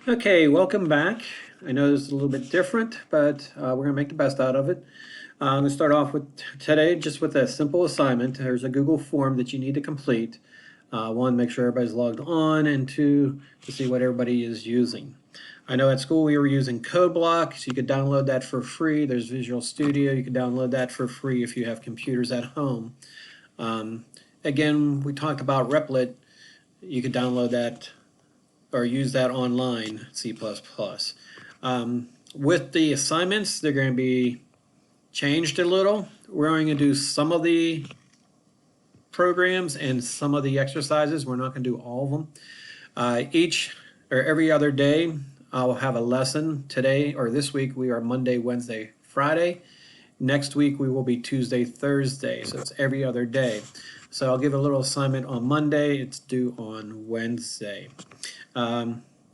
Okay, welcome back. I know this is a little bit different, but we're going to make the best out of it. I'm going to start off with today just with a simple assignment. There's a Google form that you need to complete. One, make sure everybody's logged on, and two, to see what everybody is using. I know at school we were using CodeBlock, so you could download that for free. There's Visual Studio. You can download that for free if you have computers at home. Again, we talked about Replit. You could download that or use that online, C++. With the assignments, they're going to be changed a little. We're going to do some of the programs and some of the exercises. We're not going to do all of them. Each or every other day, I'll have a lesson. Today or this week, we are Monday, Wednesday, Friday. Next week, we will be Tuesday, Thursday. So it's every other day. So I'll give a little assignment on Monday. It's due on Wednesday.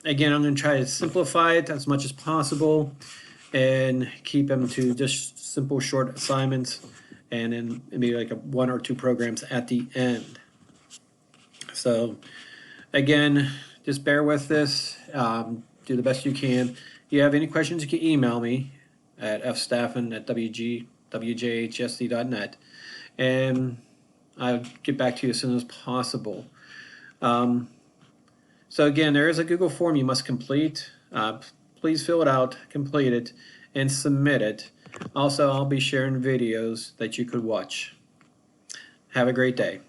Again, I'm going to try to simplify it as much as possible and keep them to just simple short assignments and then maybe like one or two programs at the end. So again, just bear with this. Do the best you can. If you have any questions, you can email me at fstaffen@wjhsc.net and I'll get back to you as soon as possible. So again, there is a Google form you must complete. Please fill it out, complete it, and submit it. Also, I'll be sharing videos that you could watch. Have a great day.